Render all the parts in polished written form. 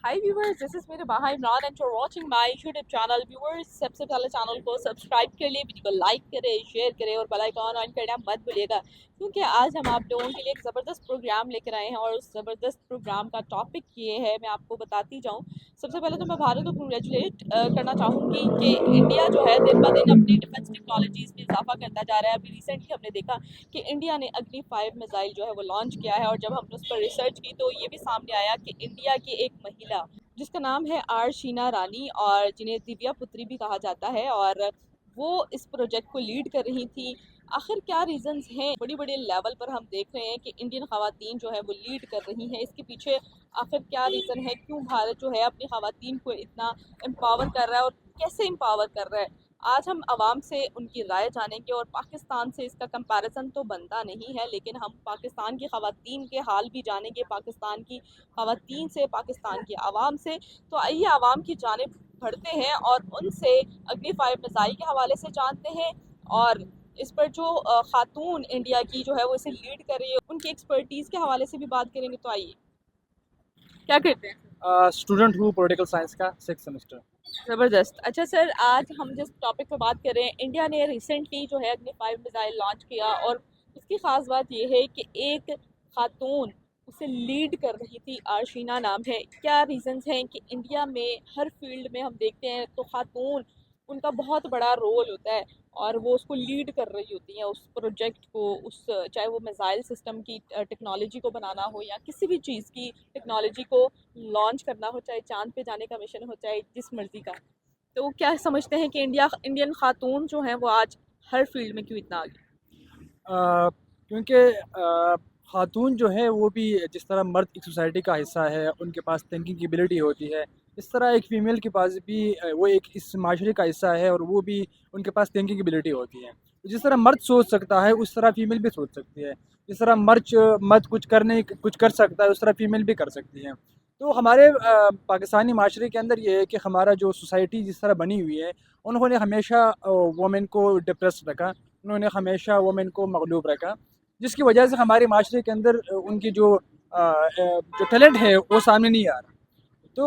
Hi viewers, this is मेरे बाहा Imran and you're watching my YouTube channel. Viewers, सबसे पहले चैनल को सब्सक्राइब कर लिए, वीडियो को लाइक करें, शेयर करें और बेल आइकन ऑन करना मत भूलिएगा, क्योंकि आज हम आप लोगों के लिए एक ज़बरदस्त प्रोग्राम लेकर आए हैं और उस ज़बरदस्त प्रोग्राम का टॉपिक ये है, मैं आपको बताती जाऊँ। सबसे पहले तो मैं भारत को कंग्रेचुलेट करना चाहूँगी कि इंडिया जो है दिन ब दिन अपनी डिफेंस टेक्नोलॉजीज़ में इजाफा करता जा रहा है। अभी रिसेंटली हमने देखा कि इंडिया ने अग्नि 5 मिसाइल जो है वो लॉन्च किया है, और जब हमने उस पर रिसर्च की तो ये भी सामने आया कि इंडिया की एक महिला जिसका नाम है आर शीना रानी, और जिन्हें दिव्या पुत्री भी कहा जाता है, और वो इस प्रोजेक्ट को लीड कर रही थी। आखिर क्या रीजंस हैं? बड़ी बड़ी लेवल पर हम देख रहे हैं कि इंडियन खवातीन जो है वो लीड कर रही हैं। इसके पीछे आखिर क्या रीज़न है? क्यों भारत जो है अपनी खवातीन को इतना एम्पावर कर रहा है और कैसे एम्पावर कर रहा है? आज हम आवाम से उनकी राय जानेंगे, और पाकिस्तान से इसका कंपैरिजन तो बनता नहीं है, लेकिन हम पाकिस्तान की खवातीन के हाल भी जानेंगे, पाकिस्तान की खवातीन से, पाकिस्तान की आवाम से। तो आइए आवाम की जानिब बढ़ते हैं और उनसे अग्नि 5 मिसाइल के हवाले से जानते हैं, और इस पर जो खातून इंडिया की जो है वो इसे लीड कर रही है उनकी एक्सपर्टीज़ के हवाले से भी बात करेंगे। तो आइए, क्या करते हैं? स्टूडेंट हूँ पॉलिटिकल साइंस का 6 सेमेस्टर। ज़बरदस्त। अच्छा सर, आज हम जिस टॉपिक पर बात कर रहे हैं, इंडिया ने रिसेंटली जो है अग्नि 5 मिसाइल लॉन्च किया, और उसकी ख़ास बात यह है कि एक खातून उसे लीड कर रही थी, आर्शीना नाम है। क्या रीजंस हैं कि इंडिया में हर फील्ड में हम देखते हैं तो खातून, उनका बहुत बड़ा रोल होता है और वो उसको लीड कर रही होती हैं, उस प्रोजेक्ट को, उस चाहे वो मिसाइल सिस्टम की टेक्नोलॉजी को बनाना हो या किसी भी चीज़ की टेक्नोलॉजी को लॉन्च करना हो, चाहे चांद पे जाने का मिशन हो, चाहे जिस मर्जी का। तो क्या समझते हैं कि इंडियन खातून जो हैं वो आज हर फील्ड में क्यों इतना आगे? क्योंकि खातून जो है वो भी जिस तरह मर्द एक सोसाइटी का हिस्सा है, उनके पास थिंकिंग की एबिलिटी होती है, इस तरह एक फ़ीमेल के पास भी वो एक इस माशरे का हिस्सा है और वो भी उनके पास थिंकिंग की एबिलिटी होती है। तो जिस तरह मर्द सोच सकता है उस तरह फ़ीमेल भी सोच सकती है। जिस तरह मर्द कुछ कर सकता है उस तरह फ़ीमेल भी कर सकती है। तो हमारे पाकिस्तानी माशरे के अंदर ये है कि हमारा जो सोसाइटी जिस तरह बनी हुई है, उन्होंने हमेशा वुमेन को डिप्रेस रखा, उन्होंने हमेशा वुमेन को मगलूब रखा, जिसकी वजह से हमारे माशरे के अंदर उनकी जो टैलेंट है वो सामने नहीं आ रहा। तो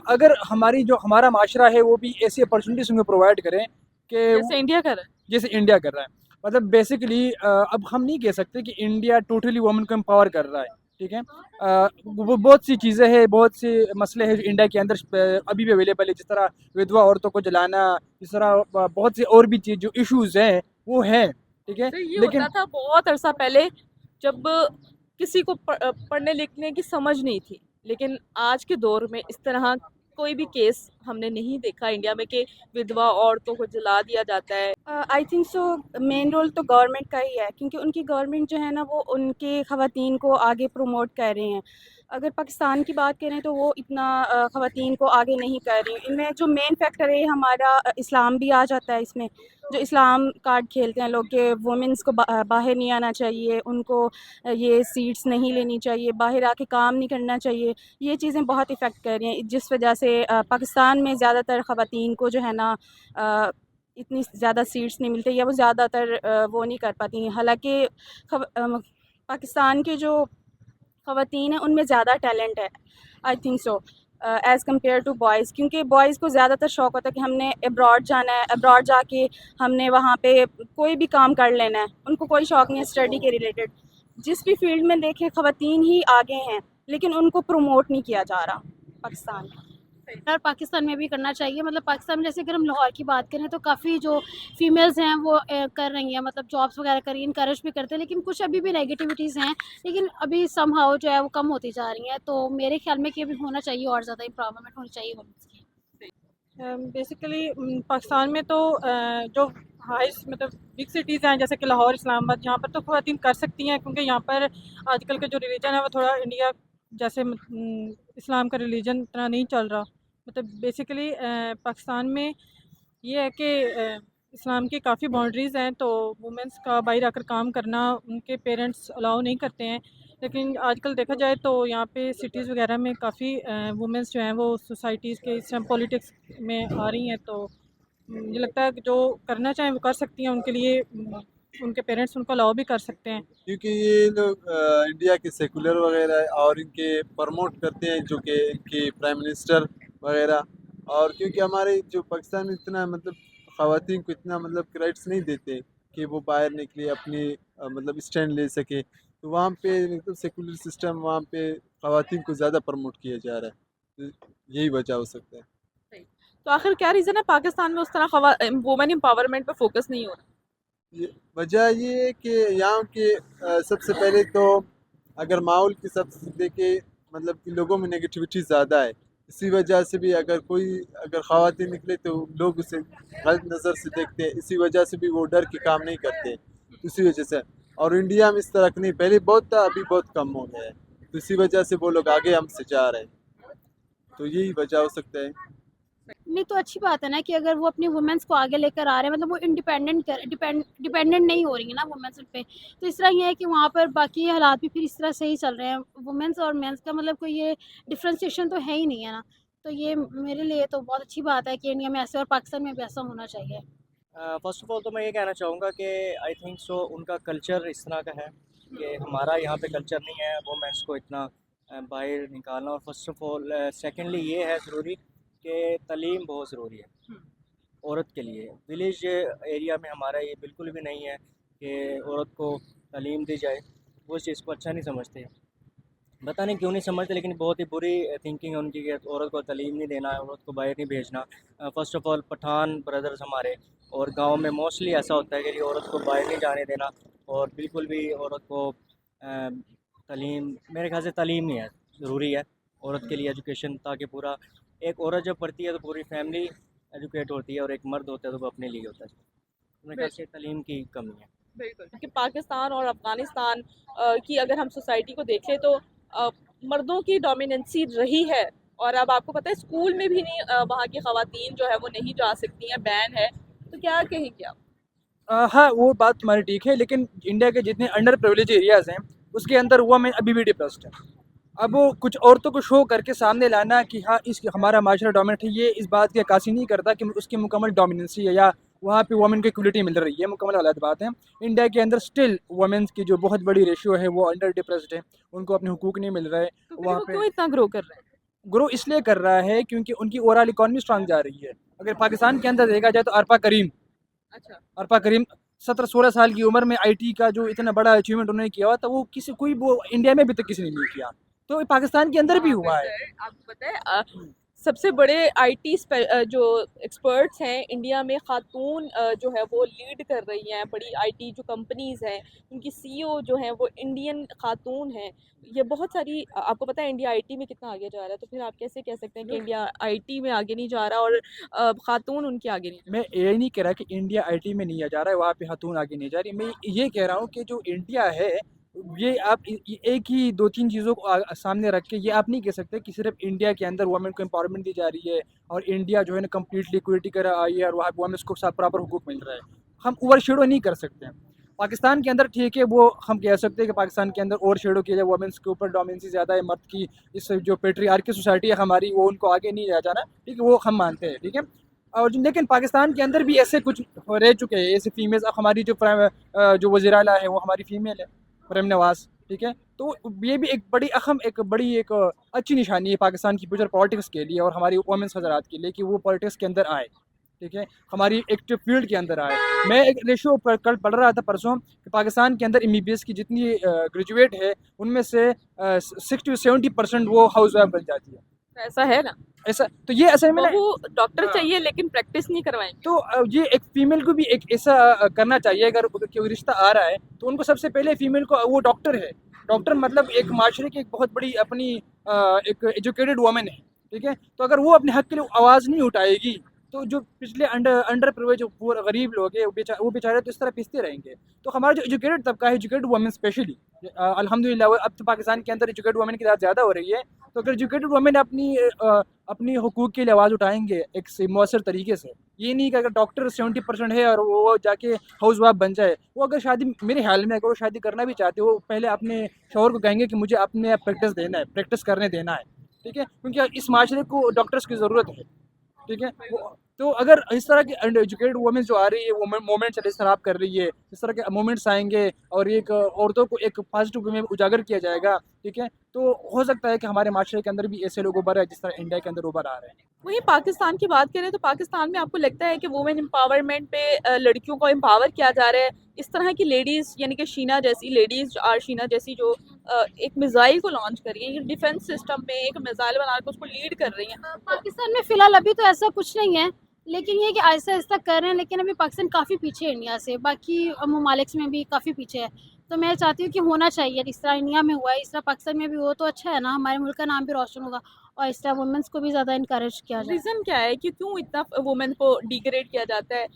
अगर हमारा माशरा है वो भी ऐसी अपॉर्चुनिटीज़ उनको प्रोवाइड करें कि जैसे इंडिया कर रहा है। जैसे इंडिया कर रहा है। मतलब बेसिकली अब हम नहीं कह सकते कि इंडिया टोटली वुमेन को एम्पावर कर रहा है, ठीक है। वो बहुत सी चीज़ें हैं, बहुत से मसले हैं जो इंडिया के अंदर अभी भी अवेलेबल है, जिस तरह विधवा औरतों को जलाना, जिस तरह बहुत से और भी चीज़ जो इश्यूज़ हैं वो हैं, ठीक है। तो ये लेकिन होता था बहुत अरसा पहले, जब किसी को पढ़ने लिखने की समझ नहीं थी, लेकिन आज के दौर में इस तरह कोई भी केस हमने नहीं देखा इंडिया में कि विधवा औरतों को जला दिया जाता है। I think so main role तो गवर्नमेंट का ही है, क्योंकि उनकी गवर्नमेंट जो है ना वो उनके ख़वातीन को आगे प्रमोट कर रहे हैं। अगर पाकिस्तान की बात करें तो वो इतना ख़वातीन को आगे नहीं कर रही। इनमें जो मेन फैक्टर है हमारा इस्लाम भी आ जाता है इसमें। जो इस्लाम कार्ड खेलते हैं लोग कि वुमेंस को बाहर नहीं आना चाहिए, उनको ये सीट्स नहीं लेनी चाहिए, बाहर आके काम नहीं करना चाहिए। ये चीज़ें बहुत इफ़ेक्ट कर रही हैं, जिस वजह से पाकिस्तान में ज़्यादातर ख़वातीन को जो है ना इतनी ज़्यादा सीट्स नहीं मिलती, या वो ज़्यादातर वो नहीं कर पाती हैं। हालाँकि पाकिस्तान के जो ख़वातीन हैं उनमें ज़्यादा टैलेंट है, I think so, as compare to boys. क्योंकि बॉयज़ को ज़्यादातर शौक़ होता है कि हमने अब्रॉड जाना है, अब्रॉड जाके हमने वहाँ पे कोई भी काम कर लेना है, उनको कोई शौक़ नहीं है स्टडी के रिलेटेड। जिस भी फील्ड में देखें ख़वातीन ही आगे हैं, लेकिन उनको प्रमोट नहीं किया जा रहा पाकिस्तान में। और पाकिस्तान में भी करना चाहिए। मतलब पाकिस्तान में जैसे अगर हम लाहौर की बात करें तो काफ़ी जो फीमेल्स हैं वो कर रही हैं, मतलब जॉब्स वगैरह कर रही हैं, इनकरेज भी करते हैं, लेकिन कुछ अभी भी नेगेटिविटीज़ हैं। लेकिन अभी समहाउ जो है वो कम होती जा रही हैं, तो मेरे ख्याल में कि अभी होना चाहिए, और ज़्यादा इम्प्रूवमेंट होनी चाहिए वुमेन्स की। बेसिकली पाकिस्तान में तो जो हाईस्ट मतलब बिग सिटीज़ हैं जैसे कि लाहौर, इस्लामाबाद, यहाँ पर तो ख़वातीन कर सकती हैं, क्योंकि यहाँ पर आजकल का जो रिलीजन है वो थोड़ा इंडिया जैसे इस्लाम का रिलीजन इतना नहीं चल रहा। मतलब बेसिकली पाकिस्तान में ये है कि इस्लाम की काफ़ी बाउंड्रीज़ हैं, तो वुमेंस का बाहर आकर काम करना उनके पेरेंट्स अलाउ नहीं करते हैं। लेकिन आजकल देखा जाए तो यहाँ पे सिटीज़ वगैरह में काफ़ी वुमेंस जो हैं वो सोसाइटीज़ के इस टाइम पॉलिटिक्स में आ रही हैं। तो मुझे लगता है कि जो करना चाहें वो कर सकती हैं, उनके लिए उनके पेरेंट्स उनको अलाउ भी कर सकते हैं। क्योंकि ये लोग इंडिया के सेकुलर वगैरह और इनके प्रमोट करते हैं, जो कि इनके प्राइम मिनिस्टर वगैरह। और क्योंकि हमारे जो पाकिस्तान में इतना मतलब ख़वातीन को इतना मतलब राइट्स नहीं देते कि वो बाहर निकले अपनी मतलब स्टैंड ले सके, तो वहाँ पे मतलब सेकुलर सिस्टम, वहाँ पे ख़वातीन को ज़्यादा प्रमोट किया जा रहा है, तो यही वजह हो सकता है। तो आखिर क्या रीज़न है पाकिस्तान में उस तरह वुमेन एम्पावरमेंट पे फोकस नहीं हो रहा? ये वजह ये है कि यहाँ के सबसे पहले तो अगर माहौल की सब देखे, मतलब कि लोगों में नेगेटिविटी ज़्यादा है। इसी वजह से भी अगर ख़वातीन निकले तो लोग उसे गलत नज़र से देखते हैं, इसी वजह से भी वो डर के काम नहीं करते, इसी वजह से। और इंडिया में इस तरह का नहीं, पहले बहुत था, अभी बहुत कम हो गया है, तो इसी वजह से वो लोग आगे हमसे जा रहे हैं, तो यही वजह हो सकता है। नहीं तो अच्छी बात है ना कि अगर वो अपनी वुमेंस को आगे लेकर आ रहे हैं, मतलब वो डिपेंडेंट नहीं हो रही है ना वुमेंस पे। तो इस तरह ये है कि वहाँ पर बाकी हालात भी फिर इस तरह से ही चल रहे हैं, वुमेंस और मेंस का मतलब कोई ये डिफ्रेंसिएशन तो है ही नहीं है ना। तो ये मेरे लिए तो बहुत अच्छी बात है कि इंडिया में ऐसे और पाकिस्तान में भी ऐसा होना चाहिए। फ़र्स्ट ऑफ़ ऑल तो मैं ये कहना चाहूँगा कि आई थिंक सो उनका कल्चर इस तरह का है कि हमारा यहाँ पे कल्चर नहीं है वुमेंस को इतना बाहर निकालना। और फर्स्ट ऑफ़ ऑल सेकेंडली ये है ज़रूरी कि तालीम बहुत ज़रूरी है औरत के लिए। विलेज एरिया में हमारा ये बिल्कुल भी नहीं है कि औरत को तालीम दी जाए, वो इस चीज़ को अच्छा नहीं समझते। पता नहीं क्यों नहीं समझते, लेकिन बहुत ही बुरी थिंकिंग है उनकी कि औरत को तालीम नहीं देना है, औरत को बाहर नहीं भेजना। First of all Pathan brothers हमारे और गांव में मोस्टली ऐसा होता है कि जी औरत को बाहर नहीं जाने देना, और बिल्कुल भी औरत को तालीम, मेरे ख्याल से तालीम नहीं है, ज़रूरी है औरत के लिए एजुकेशन, ताकि पूरा एक औरत जब पढ़ती है तो पूरी फैमिली एजुकेट होती है, और एक मर्द होता है तो वो अपने लिए होता है। तो मेरे ख्याल से तालीम की कमी है। बिल्कुल, क्योंकि पाकिस्तान और अफ़गानिस्तान की अगर हम सोसाइटी को देखें तो मर्दों की डोमिनेंसी रही है, और अब आपको पता है स्कूल में भी नहीं वहाँ की ख़वातीन जो है वो नहीं जा सकती हैं, बैन है। तो क्या कहेंगे आप? हाँ, वो बात तुम्हारी ठीक है, लेकिन इंडिया के जितने अंडर प्रिविलेज एरियाज़ हैं उसके अंदर वुमेन अभी भी डिप्रेस्ड है। अब वो कुछ औरतों को शो करके सामने लाना कि हाँ इस हमारा माशरा डोमिनेट है, ये इस बात की अक्कासी नहीं करता कि उसकी मुकम्मल डोमिनेंसी है या वहाँ पे वुमेन को इक्वलिटी मिल रही है, मुकम्मल गलत बात है। इंडिया के अंदर स्टिल वुमेन्स की जो बहुत बड़ी रेशियो है वो अंडर डिप्रेस्ड है, उनको अपने हुकूक नहीं मिल रहे। तो फिर वहाँ वो पे क्यों इतना ग्रो कर रहे हैं? ग्रो इसलिए कर रहा है क्योंकि उनकी ओवरऑल इकॉनमी स्ट्रांग जा रही है। अगर पाकिस्तान के अंदर देखा जाए तो अच्छा। अरपा करीम 17-16 साल की उम्र में आईटी का जो इतना बड़ा अचीवमेंट उन्होंने किया हुआ था, वो किसी कोई वो इंडिया में अभी तक किसी ने नहीं किया, तो पाकिस्तान के अंदर भी हुआ है। आपको पता है सबसे बड़े आईटी जो एक्सपर्ट्स हैं इंडिया में, खातून जो है वो लीड कर रही हैं बड़ी आईटी जो कंपनीज़ हैं, उनकी सीईओ जो हैं वो इंडियन खातून हैं। ये बहुत सारी आपको पता है इंडिया आईटी में कितना आगे जा रहा है, तो फिर आप कैसे कह सकते हैं कि इंडिया आईटी में आगे नहीं जा रहा और खातून उनके आगे नहीं जा मैं ये नहीं कह रहा कि इंडिया आईटी में नहीं जा रहा है, वहाँ पे खातून आगे नहीं जा रही। मैं ये कह रहा हूँ कि जो इंडिया है ये आप एक ही 2-3 चीज़ों को सामने रख के ये आप नहीं कह सकते कि सिर्फ इंडिया के अंदर वुमेन को एम्पावरमेंट दी जा रही है और इंडिया जो है ना कम्प्लीटली इक्वलिटी कर आई है और वहाँ पे वुमेन्स को प्रॉपर हुकूक मिल रहा है। हम ओवर शेडो नहीं कर सकते हैं। पाकिस्तान के अंदर ठीक है, वो हम कह सकते हैं कि पाकिस्तान के अंदर ओवर शेडो किया जाए, वुमेन्स के ऊपर डोमिनेंसी ज़्यादा है, मर्द की इस जो पेट्रियार्की सोसाइटी है हमारी, वो उनको आगे नहीं ले जाना, ठीक है, वो हम मानते हैं, ठीक है। और लेकिन पाकिस्तान के अंदर भी ऐसे कुछ रह चुके हैं ऐसे फीमेल्स। अब हमारी जो वज़ीर आला है वो हमारी फ़ीमेल है, मरीम नवाज़, ठीक है। तो ये भी एक बड़ी अहम एक अच्छी निशानी है पाकिस्तान की फ्यूचर पॉलिटिक्स के लिए और हमारी वुमेन्स हज़रात के लिए कि वो पॉलिटिक्स के अंदर आए, ठीक है, हमारी एक्टिव फील्ड के अंदर आए। मैं एक रेशो पर कल पढ़ रहा था परसों कि पाकिस्तान के अंदर MBBS की जितनी ग्रेजुएट है उनमें से 60-70% वो हाउस वाइफ बन जाती है। रहा? ऐसा है ना, ऐसा तो ये असल में वो डॉक्टर हाँ। चाहिए लेकिन प्रैक्टिस नहीं करवाएंगे। तो ये एक फ़ीमेल को भी एक ऐसा करना चाहिए, अगर कोई रिश्ता आ रहा है तो उनको सबसे पहले फ़ीमेल को, वो डॉक्टर है, डॉक्टर मतलब एक माशरे की एक बहुत बड़ी अपनी एक एजुकेटेड वुमेन है, ठीक है। तो अगर वो अपने हक़ के लिए आवाज़ नहीं उठाएगी तो जो पिछले अंडर प्रिविलेज जो पूरे गरीब लोग हैं वो बेचारे तो इस तरह पिसते रहेंगे। तो हमारा जो एजुकेटेड तबका है, एजुकेटेड वुमेन स्पेशली, अल्हम्दुलिल्लाह अब तो पाकिस्तान के अंदर एजुकेटेड वुमेन की तादाद ज़्यादा हो रही है। तो अगर एजुकेटेड वुमेन अपनी हुकूक के लिए आवाज़ उठाएंगे एक मौसर तरीके से, ये नहीं कि अगर डॉक्टर 70% है और वो जाके हाउस वाइफ बन जाए। वो अगर शादी, मेरे ख्याल में अगर वो शादी करना भी चाहते हो, वो पहले अपने शौहर को कहेंगे कि मुझे अपने प्रैक्टिस देना है, प्रैक्टिस करने देना है, ठीक है, क्योंकि इस माशरे को डॉक्टर्स की ज़रूरत है, ठीक है। तो अगर इस तरह की अंडर एजुकेटेड वुमेन जो आ रही है, वो मोमेंट्स इस तरह कर रही है, इस तरह के मोमेंट्स आएंगे और एक औरतों को एक पॉजिटिव वे में उजागर किया जाएगा, ठीक है, तो हो सकता है कि हमारे माशरे के अंदर भी ऐसे लोग उभर आए जिस तरह इंडिया के अंदर उभर आ रहे हैं। वहीं पाकिस्तान की बात करें तो पाकिस्तान में आपको लगता है कि वुमेन एम्पावरमेंट पे लड़कियों को एम्पावर किया जा रहा है? इस तरह की लेडीज़ यानी कि शीना जैसी लेडीज़, आर शीना जैसी जो एक मिसाइल को लॉन्च कर रही हैं, डिफेंस सिस्टम में एक मिसाइल बनाकर उसको लीड कर रही हैं। पाकिस्तान में फ़िलहाल अभी तो ऐसा कुछ नहीं है, लेकिन ये कि आहिस्ता आहिस्ता कर रहे हैं, लेकिन अभी पाकिस्तान काफ़ी पीछे है इंडिया से, बाकी ममालिक में भी काफ़ी पीछे है। तो मैं चाहती हूँ कि होना चाहिए, इस तरह इंडिया में हुआ है, इस तरह पाकिस्तान में भी हो तो अच्छा है ना, हमारे मुल्क का नाम भी रोशन होगा और इस तरह वुमेंस को भी ज़्यादा इनकरेज किया जाए। रीज़न क्या है कि क्यों इतना वुमेन को डिग्रेड किया जाता है?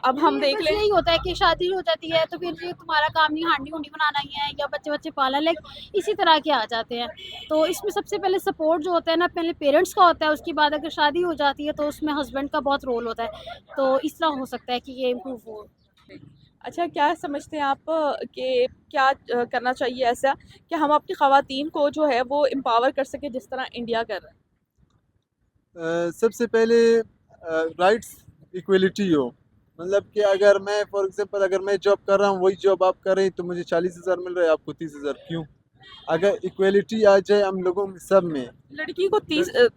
अब हम देख बस लें, यही होता है कि शादी हो जाती है तो फिर ये तुम्हारा काम नहीं, हांडी हुंडी बनाना ही है या बच्चे बच्चे पालना, लाइक इसी तरह के आ जाते हैं। तो इसमें सबसे पहले सपोर्ट जो होता है ना, पहले पेरेंट्स का होता है, उसके बाद अगर शादी हो जाती है तो उसमें हस्बैंड का बहुत रोल होता है। तो इस तरह हो सकता है कि ये इम्प्रूव हो। अच्छा क्या समझते हैं आप कि क्या करना चाहिए ऐसा कि हम अपनी ख़वातीन को जो है वो एम्पावर कर सके जिस तरह इंडिया कर रहा है? सबसे पहले राइट्स इक्वलिटी हो, मतलब कि अगर मैं फॉर एग्जांपल अगर मैं जॉब कर रहा हूँ वही जॉब आप कर रहे हैं तो मुझे 40,000 मिल रहा है, आपको 30,000 क्यों? अगर इक्वलिटी आ जाए हम लोगों में सब में। लड़की को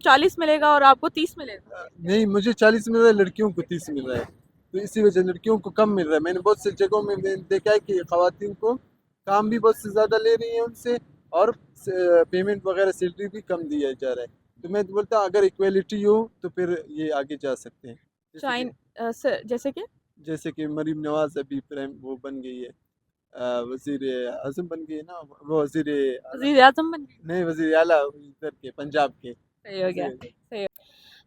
40 मिलेगा और आपको 30 मिलेगा। नहीं, मुझे 40 मिल रहा है, लड़कियों को 30 मिल रहा है, तो इसी वजह से लड़कियों को कम मिल रहा है। मैंने बहुत सी जगहों में मैंने देखा है कि ख़वातीन को काम भी बहुत से ज़्यादा ले रही हैं उनसे, और पेमेंट वगैरह सैलरी भी कम दिया जा रहा है। तो मैं बोलता हूँ अगर इक्वलिटी हो तो फिर ये आगे जा सकते हैं। जैसे कि जैसे कि मरीम नवाज अभी प्राइम वो बन गई है, वजीर आजम बन गई है ना, वो वजीर वज़ीर आज़म बन गए। नहीं, वजीर आला इधर के पंजाब के। सही हो गया, सही हो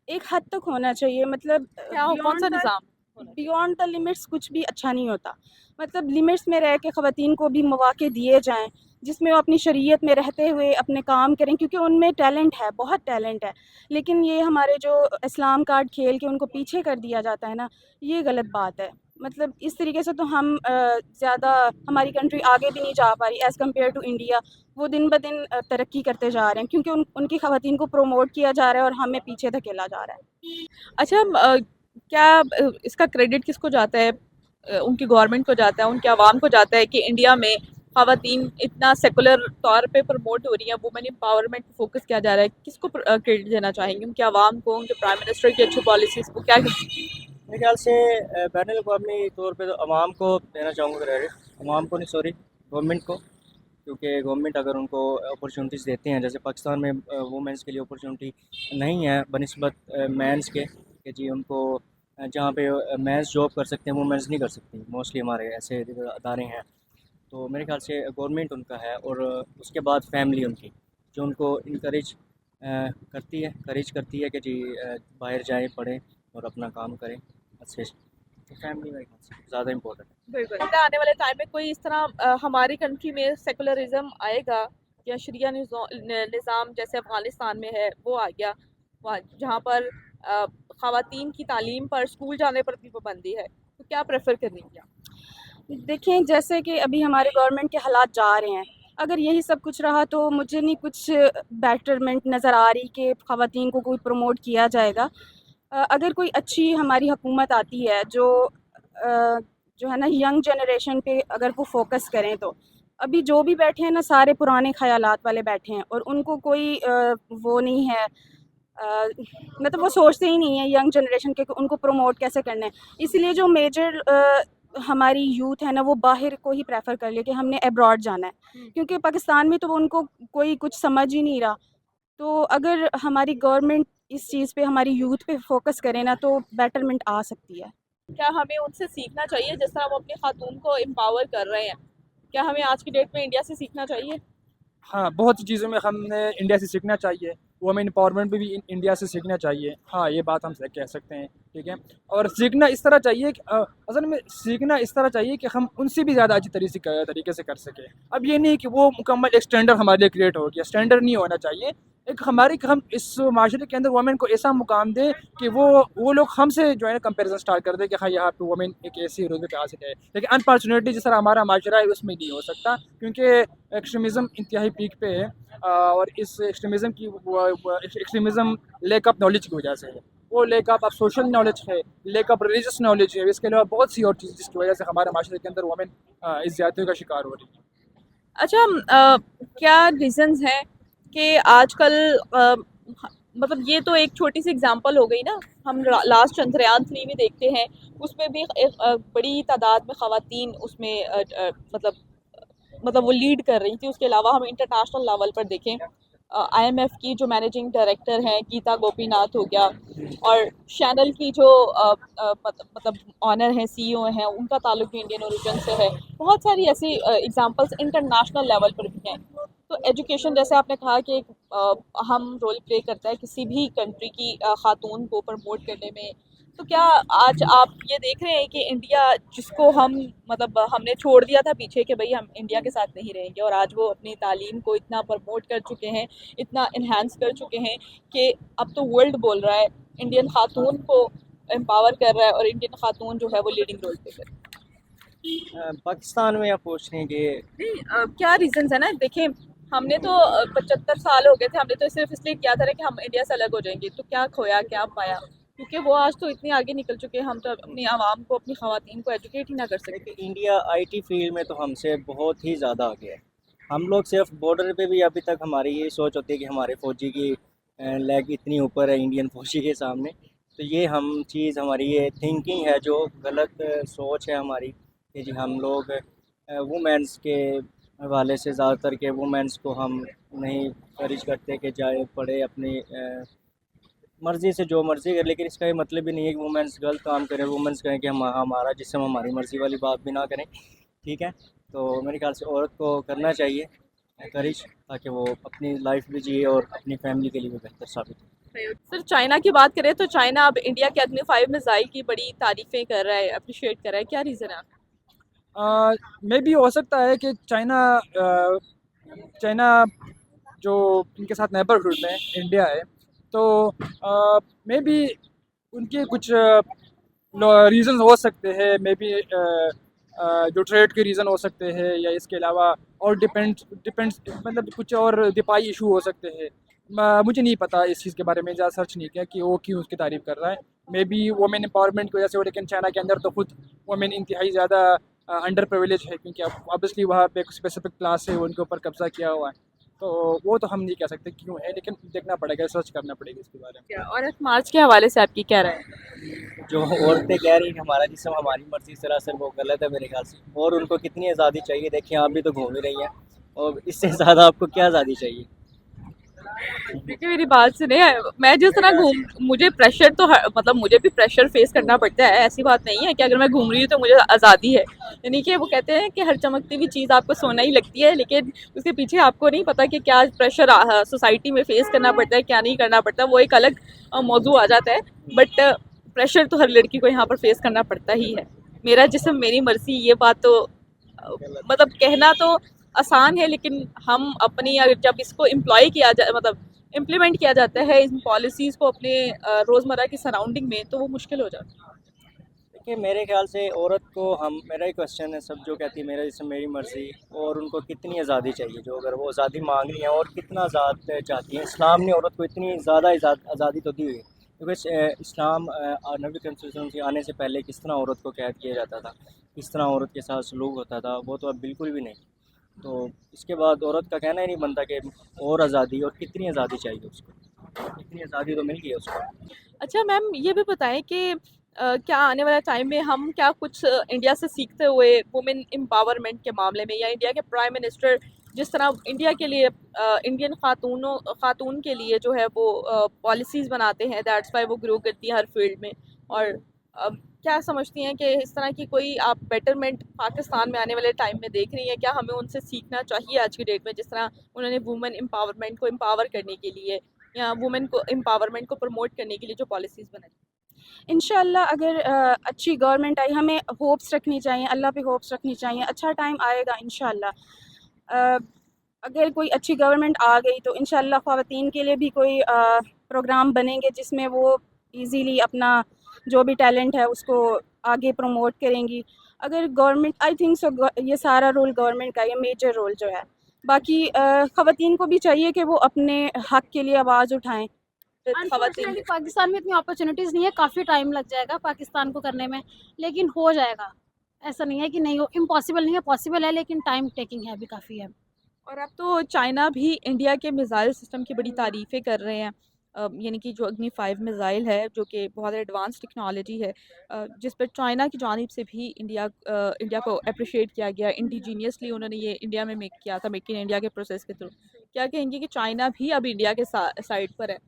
एक हद तक होना चाहिए, मतलब क्या हो, कौन सा निज़ाम होना चाहिए? बियॉन्ड द लिमिट्स कुछ भी अच्छा नहीं होता। मतलब लिमिट्स में रह के ख़वातीन को भी मौक़े दिए जाएँ, जिसमें वो अपनी शरीयत में रहते हुए अपने काम करें, क्योंकि उनमें टैलेंट है, बहुत टैलेंट है। लेकिन ये हमारे जो इस्लाम कार्ड खेल के उनको पीछे कर दिया जाता है ना, ये गलत बात है। मतलब इस तरीके से तो हम ज़्यादा हमारी कंट्री आगे भी नहीं जा पा रही एज़ कम्पेयर टू इंडिया। वो दिन ब दिन तरक्की करते जा रहे हैं, क्योंकि उनकी ख़वातीन को प्रमोट किया जा रहा है और हमें पीछे धकेला जा रहा है। अच्छा क्या इसका क्रेडिट किसको जाता है? उनकी गवर्नमेंट को जाता है, उनके अवाम को जाता है कि इंडिया में ख़वातीन इतना सेकुलर तौर पे प्रमोट हो रही हैं, वुमेन एम्पावरमेंट पे फोकस किया जा रहा है? किसको क्रेडिट देना चाहेंगे? उनके अवाम को, उनके प्राइम मिनिस्टर की अच्छी पॉलिसीज़ को? क्या मेरे ख्याल से बैन अवी तौर पे तो अवाम को देना चाहूँगा क्रेडिट, अवाम को नहीं, सॉरी, गवर्नमेंट को। क्योंकि गवर्नमेंट अगर उनको अपॉर्चुनिटीज़ देते हैं, जैसे पाकिस्तान में वुमेंस के लिए अपॉर्चुनिटी नहीं है बनिस्बत मेंस के, कि जी उनको जहाँ पे मेंस जॉब कर सकते हैं वुमेंस नहीं कर सकती, मोस्टली हमारे ऐसे अदारे हैं। तो मेरे ख्याल से गवर्नमेंट उनका है, और उसके बाद फैमिली उनकी जो उनको इनकरेज करती है कि जी बाहर जाएँ, पढ़ें और अपना काम करें अच्छे से। तो फैमिली मेरे ख्याल से ज़्यादा इम्पोर्टेंट है। बिल्कुल। क्या आने वाले टाइम में कोई इस तरह हमारी कंट्री में सेकुलरिज्म आएगा या शरिया निज़ाम जैसे अफ़गानिस्तान में है वो आ गया, वहाँ जहाँ पर ख़वातीन की तालीम पर, स्कूल जाने पर भी पाबंदी है, तो क्या प्रेफर करेंगे आप? देखें, जैसे कि अभी हमारे गवर्नमेंट के हालात जा रहे हैं, अगर यही सब कुछ रहा तो मुझे नहीं कुछ बेटरमेंट नज़र आ रही कि ख़वातीन को कोई प्रमोट किया जाएगा। अगर कोई अच्छी हमारी हुकूमत आती है जो है ना यंग जनरेशन पे अगर वो फोकस करें, तो अभी जो भी बैठे हैं ना सारे पुराने ख़यालात वाले बैठे हैं और उनको कोई वो नहीं है, मतलब वो सोचते ही नहीं है यंग जनरेशन के कि उनको प्रमोट कैसे करना है। इसलिए जो मेजर हमारी यूथ है ना वो बाहर को ही प्रेफर कर ले कि हमने अब्रॉड जाना है, क्योंकि पाकिस्तान में तो उनको कोई कुछ समझ ही नहीं रहा। तो अगर हमारी गवर्नमेंट इस चीज़ पे हमारी यूथ पे फोकस करे ना तो बेटरमेंट आ सकती है। क्या हमें उनसे सीखना चाहिए जिस तरह वो अपनी खातून को एम्पावर कर रहे हैं? क्या हमें आज की डेट में इंडिया से सीखना चाहिए? हाँ, बहुत सी चीज़ों में हमने इंडिया से सीखना चाहिए, वुमेन एम्पावरमेंट में भी इंडिया से सीखना चाहिए। हाँ, ये बात हम कह सकते हैं, ठीक है। और सीखना इस तरह चाहिए कि असल में सीखना इस तरह चाहिए कि हम उनसे भी ज़्यादा अच्छी तरीके से कर सकें। अब ये नहीं कि वो मुकम्मल एक स्टैंडर्ड हमारे लिए क्रिएट हो गया, स्टैंडर्ड नहीं होना चाहिए। एक हम इस माशरे के अंदर वुमेन को ऐसा मुकाम दें कि वो लोग हमसे जो है ना कंपेरिजन स्टार्ट कर दें कि हाँ यहाँ पे वुमेन एक ऐसी रुतबे पे हासिल है। लेकिन अनफॉर्चुनेटली जिस तरह हमारा माशरा है उसमें नहीं हो सकता, क्योंकि एक्सट्रीमिज़म इंतहाई पीक पे है, और इस एक्सट्रीमिज़म लैक ऑफ नॉलेज की वजह से है। वो लेकर आप सोशल नॉलेज है, लेकर रिलीजियस नॉलेज है, इसके अलावा बहुत सी और चीज़ जिसकी वजह से हमारे माशरे के अंदर वमेन इस ज़्यादतियों का शिकार हो रही है। अच्छा, क्या रीजंस हैं कि आजकल मतलब ये तो एक छोटी सी एग्जांपल हो गई ना। हम लास्ट चंद्रयान 3 भी देखते हैं, उसमें भी एक बड़ी तादाद में ख़वातीन उसमें मतलब वो लीड कर रही थी। उसके अलावा हम इंटरनेशनल लेवल पर देखें, IMF की जो मैनेजिंग डायरेक्टर हैं गीता गोपीनाथ हो गया, और चैनल की जो मतलब ऑनर हैं, CEO हैं, उनका ताल्लुक भी इंडियन ओरिजिन से है। बहुत सारी ऐसी एग्जांपल्स इंटरनेशनल लेवल पर भी हैं। तो एजुकेशन, जैसे आपने कहा कि एक अहम रोल प्ले करता है किसी भी कंट्री की खातून को प्रमोट करने में। तो क्या आज आप ये देख रहे हैं कि इंडिया, जिसको हम मतलब हमने छोड़ दिया था पीछे कि भाई हम इंडिया के साथ नहीं रहेंगे, और आज वो अपनी तालीम को इतना प्रमोट कर चुके हैं, इतना इन्हांस कर चुके हैं कि अब तो वर्ल्ड बोल रहा है, इंडियन खातून को एम्पावर कर रहा है, और इंडियन खातून जो है वो लीडिंग रोल पे कर रही है। पाकिस्तान में आप पूछ रहे हैं कि नहीं, क्या रीजंस है ना, देखें, हमने तो 75 साल हो गए थे, हमने तो सिर्फ इसलिए किया था कि हम इंडिया से अलग हो जाएंगे। तो क्या खोया, क्या पाया? क्योंकि वो आज तो इतने आगे निकल चुके हैं, हम तो अपनी आवाम को, अपनी खवातीन को एजुकेट ही ना कर सकते। इंडिया IT फील्ड में तो हमसे बहुत ही ज़्यादा आगे है। हम लोग सिर्फ बॉर्डर पे भी अभी तक हमारी ये सोच होती है कि हमारे फ़ौजी की लेग इतनी ऊपर है इंडियन फ़ौजी के सामने। तो ये हम चीज़, हमारी ये थिंकिंग है जो गलत सोच है हमारी, कि जी हम लोग वुमेंस के हवाले से ज़्यादातर के वुमेंस को हम नहीं encourage करते कि जाए पढ़े अपनी मर्ज़ी से जो मर्ज़ी करे। लेकिन इसका ये मतलब भी नहीं है कि वुमेंस गलत काम करें, वुमेंस कहें कि हम हमारा जिससे हम हमारी मर्ज़ी वाली बात भी ना करें, ठीक है। तो मेरे ख्याल से औरत को करना चाहिए encourage, ताकि वो अपनी लाइफ भी जिए और अपनी फैमिली के लिए भी बेहतर साबित हो। सर, चाइना की बात करें तो चाइना अब इंडिया के अग्नि 5 मिसाइल की बड़ी तारीफें कर रहा है, अप्रिशिएट कर रहा है। क्या रीज़न है? मे भी हो सकता है कि चाइना जो इनके साथ नेबरहुड में इंडिया है, तो मे बी उनके कुछ रीज़न हो सकते हैं, मे बी जो ट्रेड के रीज़न हो सकते हैं, या इसके अलावा और डिपेंड्स मतलब कुछ और दिफाई इशू हो सकते हैं। मुझे नहीं पता इस चीज़ के बारे में, ज़्यादा सर्च नहीं किया कि वो क्यों उसकी तारीफ़ कर रहा है। मे बी वुमेन एम्पावरमेंट की वजह से हो, लेकिन चाइना के अंदर तो खुद वुमेन इंतहाई ज़्यादा अंडर प्रिविलेज है, क्योंकि ऑब्वियसली वहाँ पे एक स्पेसिफिक क्लास है, उनके ऊपर कब्जा किया हुआ है। तो वो तो हम नहीं कह सकते क्यों है, लेकिन देखना पड़ेगा, सर्च करना पड़ेगा इसके बारे में। और मार्च के हवाले से आपकी क्या राय है? जो औरतें कह रही हैं हमारा जिसम हमारी मर्ज़ी, सरासर वो गलत है मेरे ख्याल से। और उनको कितनी आज़ादी चाहिए, देखिए आप भी तो घूम ही रही हैं, और इससे ज़्यादा आपको क्या आज़ादी चाहिए। देखिए, मेरी बात सुने, मैं जिस तरह घूम, मुझे प्रेशर तो मतलब मुझे भी प्रेशर फेस करना पड़ता है। ऐसी बात नहीं है कि अगर मैं घूम रही हूँ तो मुझे आज़ादी है। यानी कि वो कहते हैं कि हर चमकती हुई चीज़ आपको सोना ही लगती है, लेकिन उसके पीछे आपको नहीं पता कि क्या प्रेशर सोसाइटी में फेस करना पड़ता है, क्या नहीं करना पड़ता। वो एक अलग मौजू आ जाता है। बट प्रेशर तो हर लड़की को यहाँ पर फेस करना पड़ता ही है। मेरा जिस्म मेरी मर्जी, ये बात तो मतलब कहना तो आसान है, लेकिन हम अपनी अगर जब इसको एम्प्लॉय किया जाए, मतलब इम्प्लीमेंट किया जाता है इन पॉलिसीज़ को अपने रोज़मर्रा की सराउंडिंग में, तो वो मुश्किल हो जाता है। देखिए मेरे ख्याल से औरत को हम, मेरा ही क्वेश्चन है, सब जो कहती है मेरा जिसम मेरी मर्ज़ी, और उनको कितनी आज़ादी चाहिए, जो अगर वो आज़ादी मांग रही हैं और कितना आज़ाद चाहती हैं। इस्लाम ने औरत को इतनी ज़्यादा आज़ादी तो दी हुई है, क्योंकि इस्लाम नबी करीम के आने से पहले किस तरह औरत को कैद किया जाता था, किस तरह औरत के साथ सलूक होता था, वो तो अब बिल्कुल भी नहीं। तो इसके बाद औरत का कहना ही नहीं बनता कि और आज़ादी, और कितनी आज़ादी चाहिए उसको, इतनी आज़ादी तो मिल गई है उसको। अच्छा मैम, ये भी बताएं कि क्या आने वाले टाइम में हम क्या कुछ इंडिया से सीखते हुए वुमेन एम्पावरमेंट के मामले में, या इंडिया के प्राइम मिनिस्टर जिस तरह इंडिया के लिए इंडियन खातून के लिए जो है वो पॉलिसीज़ बनाते हैं, दैट्स वाई वो ग्रो करती है हर फील्ड में। और क्या समझती हैं कि इस तरह की कोई आप बेटरमेंट पाकिस्तान में आने वाले टाइम में देख रही हैं? क्या हमें उनसे सीखना चाहिए आज की डेट में, जिस तरह उन्होंने वुमेन एम्पावरमेंट को एम्पावर करने के लिए, या वुमेन को एम्पावरमेंट को प्रमोट करने के लिए जो पॉलिसीज़ बनाई? इंशाल्लाह अगर अच्छी गवर्नमेंट आई, हमें होप्स रखनी चाहिए, अल्लाह पे होप्स रखनी चाहिए, अच्छा टाइम आएगा इंशाल्लाह। अगर कोई अच्छी गवर्नमेंट आ गई तो इंशाल्लाह ख़वातीन के लिए भी कोई प्रोग्राम बनेंगे जिसमें वो इजीली अपना जो भी टैलेंट है उसको आगे प्रमोट करेंगी। अगर गवर्नमेंट, आई थिंक सो, ये सारा रोल गवर्नमेंट का, ये मेजर रोल जो है। बाकी ख़वातीन को भी चाहिए कि वो अपने हक़ के लिए आवाज़ उठाएं। अनफॉर्चुनेटली पाकिस्तान में इतनी अपॉर्चुनिटीज़ नहीं है, काफ़ी टाइम लग जाएगा पाकिस्तान को करने में, लेकिन हो जाएगा। ऐसा नहीं है कि नहीं हो, इम्पॉसिबल नहीं है, पॉसिबल है, लेकिन टाइम टेकिंग है, अभी काफ़ी है। और अब तो चाइना भी इंडिया के मिसाइल सिस्टम की बड़ी तारीफ़ें कर रहे हैं। यानी कि जो अग्नि 5 मिसाइल है जो कि बहुत एडवांस टेक्नोलॉजी है, जिस पर चाइना की जानिब से भी इंडिया को अप्रिशिएट किया गया। इंडिजीनियसली उन्होंने ये इंडिया में मेक किया था, मेक इन इंडिया के प्रोसेस के थ्रू। क्या कहेंगे कि चाइना भी अब इंडिया के साइड पर है?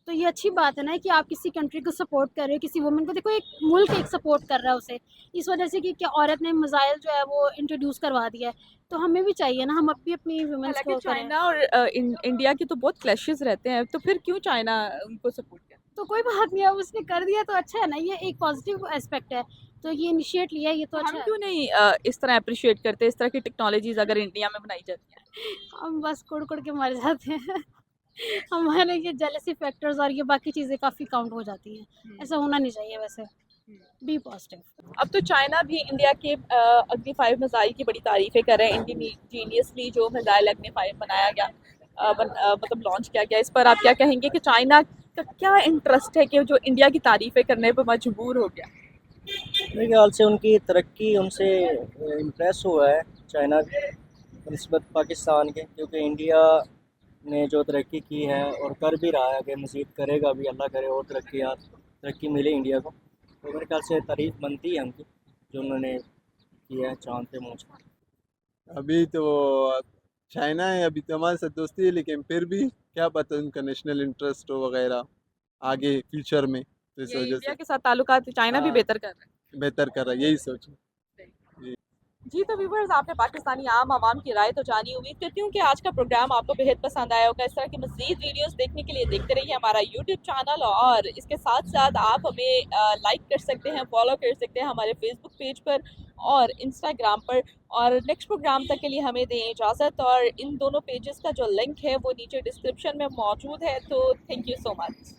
तो ये अच्छी बात है ना कि आप किसी कंट्री को सपोर्ट कर रहे हो, किसी वुमन को। देखो, एक मुल्क एक सपोर्ट कर रहा है उसे, इस वजह से कि क्या औरत ने मिसाइल जो है वो इंट्रोड्यूस करवा दिया है, तो हमें भी चाहिए ना, हम भी अपनी वुमेन्स हालांकि को करें। चाइना और इंडिया के तो बहुत क्लैशेस रहते हैं, तो फिर क्यों चाइना उनको सपोर्ट करे? तो कोई बात नहीं है, अब उसने कर दिया तो अच्छा है ना, ये एक पॉजिटिव एस्पेक्ट है, तो ये इनिशिएट लिया, ये तो अच्छा हम है। क्यों नहीं इस तरह अप्रिशिएट करते, इस तरह की टेक्नोलॉजीज अगर इंडिया में बनाई जाती हैं? हम बस कुड़ कुड़ के मर जाते हैं हमारे ये जेलसी फैक्टर्स और ये बाकी चीज़ें काफ़ी काउंट हो जाती हैं, ऐसा होना नहीं चाहिए वैसे। Be positive. अब तो चाइना भी इंडिया के अग्नि 5 मिसाइल की बड़ी तारीफ़ें कर रहे हैं। इंडिजीनियसली जो मिसाइल अग्नि 5 बनाया गया, मतलब लॉन्च किया गया, इस पर आप क्या कहेंगे कि चाइना का क्या इंटरेस्ट है कि जो इंडिया की तारीफ़ें करने पर मजबूर हो गया? मेरे ख्याल से उनकी तरक्की उनसे इम्प्रेस हुआ है चाइना निस्बत पाकिस्तान के, क्योंकि इंडिया ने जो तरक्की की है और कर भी रहा है, आगे मज़ीद करेगा भी, अल्लाह करे और तरक्की मिले इंडिया को। तो मेरे ख्याल से तारीफ़ बनती है उनकी, जो उन्होंने किया है चाँद पे पहुँचा। अभी तो चाइना है, अभी तो हमारे साथ दोस्ती है, लेकिन फिर भी क्या पता उनका नेशनल इंटरेस्ट हो वगैरह आगे फ्यूचर में, तो इस ये वजह इंडिया से के साथ ताल्लुकात चाइना भी हाँ, बेहतर कर रहा है। बेहतर कर रहा है, यही सोच। जी, तो व्यूवर्स, आपने पाकिस्तानी आम आवाम की राय तो जानी। उम्मीद करती हूँ कि आज का प्रोग्राम आपको बेहद पसंद आया होगा। इस तरह की मज़ीद वीडियोस देखने के लिए देखते रहिए हमारा यूट्यूब चैनल, और इसके साथ साथ आप हमें लाइक कर सकते हैं, फॉलो कर सकते हैं हमारे फेसबुक पेज पर और इंस्टाग्राम पर। और नेक्स्ट प्रोग्राम तक के लिए हमें दें इजाज़त, और इन दोनों पेजेस का जो लिंक है वो नीचे डिस्क्रिप्शन में मौजूद है। तो थैंक यू सो मच।